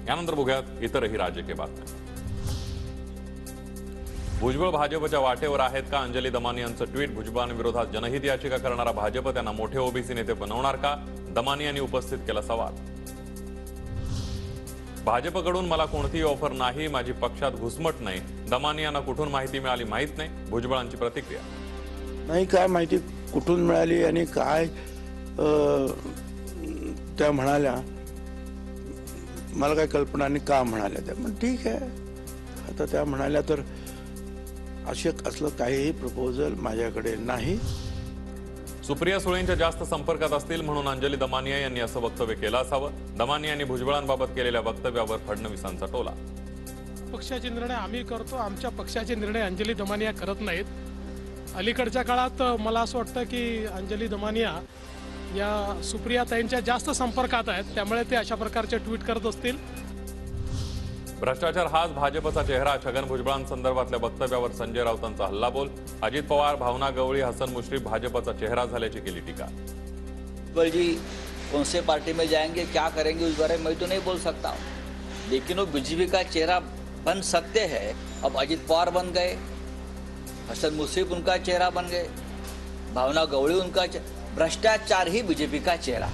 यानंतर बघूयात इतरही राजकीय बातम्या। भुजबळ भाजपच्या वाटेवर आहेत का? अंजली दमानी यांचं ट्विट। भुजबळांविरोधात जनहित याचिका करणारा भाजप त्यांना मोठे ओबीसी नेते बनवणार का? दमानी यांनी उपस्थित केला सवाल। भाजपकडून मला कोणतीही ऑफर नाही, माझी पक्षात घुसमट नाही। दमानी यांना कुठून माहिती मिळाली माहित नाही, भुजबळांची प्रतिक्रिया। नाही, काय माहिती कुठून मिळाली आणि काय त्या म्हणाल्या, मला काय कल्पना नाही का म्हणाल्या त्या। पण ठीक आहे, आता त्या म्हणाल्या तर असे असलं काहीही प्रपोजल माझ्याकडे नाही। सुप्रिया सुळेंच्या जास्त संपर्कात असतील म्हणून अंजली दमानिया यांनी असं वक्तव्य केलं असावं। दमानिया यांनी भुजबळांबाबत केलेल्या वक्तव्यावर फडणवीसांचा टोला। पक्षाचे निर्णय आम्ही करतो, आमच्या पक्षाचे निर्णय अंजली दमानिया करत नाहीत। अलीकडच्या काळात मला असं वाटतं की अंजली दमानिया या सुप्रियाताईंच्या जास्त संपर्कात आहेत, त्यामुळे ते अशा प्रकारचे ट्विट करत असतील। भ्रष्टाचार हाच भाजपचा चेहरा। छगन भुजबळांसंदर्भातल्या वक्तव्यावर संजय राऊतांचा हल्लाबोल। अजित पवार, भावना गवळी, हसन मुश्रीफ भाजपचा चेहरा झाल्याची केली टीका। भुजबल जी कौन से पार्टी में जाएंगे, क्या करेंगे, उस बारे में मैं तो नहीं बोल सकता हूँ, लेकिन वो बीजेपी का चेहरा बन सकते हैं। अब अजित पवार बन गए, हसन मुश्रीफ उनका चेहरा बन गए, भावना गवळी उनका भ्रष्टाचार ही बीजेपी का चेहरा।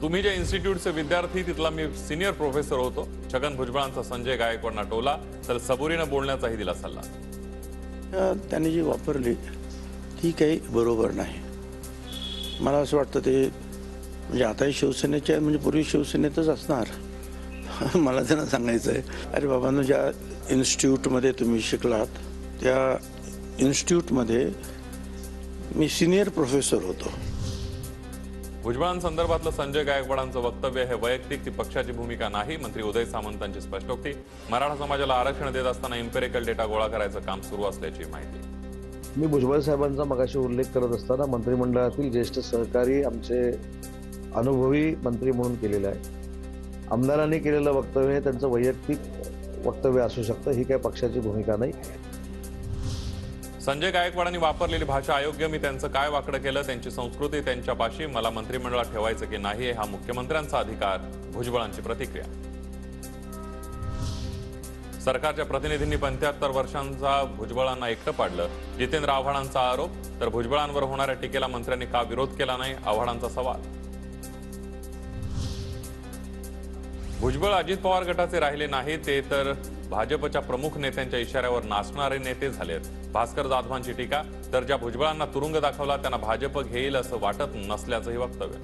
तुम्ही जे इन्स्टिट्यूटचे विद्यार्थी तिथला मी सिनियर प्रोफेसर होतो। छगन भुजबळांचा संजय गायकवाडना टोला, तर सबुरीनं बोलण्याचाही दिला सल्ला। त्यांनी जी वापरली ती काही बरोबर नाही। मला असं वाटतं ते म्हणजे आताही शिवसेनेचे आहे, म्हणजे पूर्वी शिवसेनेतच असणार। मला त्यांना सांगायचं आहे, अरे बाबांनो, ज्या इन्स्टिट्यूटमध्ये तुम्ही शिकलात त्या इन्स्टिट्यूटमध्ये मी सिनियर प्रोफेसर होतो। भुजबळांसंदर्भातलं संजय गायकवाडांचं वक्तव्य हे वैयक्तिक, ती पक्षाची भूमिका नाही। मंत्री उदय सामंतांची स्पष्टोक्ती। मराठा समाजाला आरक्षण देत असताना इम्पेरिकल डेटा गोळा करायचं काम सुरू असल्याची माहिती। मी भुजबळ साहेबांचा मगाशी उल्लेख करत असताना मंत्रिमंडळातील ज्येष्ठ सहकारी आमचे अनुभवी मंत्री म्हणून केलेलं आहे। आमदारांनी केलेलं वक्तव्य हे त्यांचं वैयक्तिक वक्तव्य असू शकतं, ही काय पक्षाची भूमिका नाही। संजय गायकवाडांनी वापरलेली भाषा अयोग्य। मी त्यांचं काय वाकडं केलं, त्यांची संस्कृती त्यांच्यापाशी, मला मंत्रिमंडळात ठेवायचं की नाही हा मुख्यमंत्र्यांचा अधिकार, भुजबळांची प्रतिक्रिया। सरकारच्या प्रतिनिधींनी 75 वर्षांचा भुजबळांना एकटं पाडलं, जितेंद्र आव्हाडांचा आरोप। तर भुजबळांवर होणाऱ्या टीकेला मंत्र्यांनी का विरोध केला नाही, आव्हाडांचा सवाल। भुजबळ अजित पवार गटाचे राहिले नाही, ते तर भाजपच्या प्रमुख नेत्यांच्या इशाऱ्यावर नाचणारे नेते झालेत। भास्कर जाधवांची टीका। तर ज्या भुजबळांना तुरुंग दाखवला त्यांना भाजप घेईल असं वाटत नसल्याचंही वक्तव्य।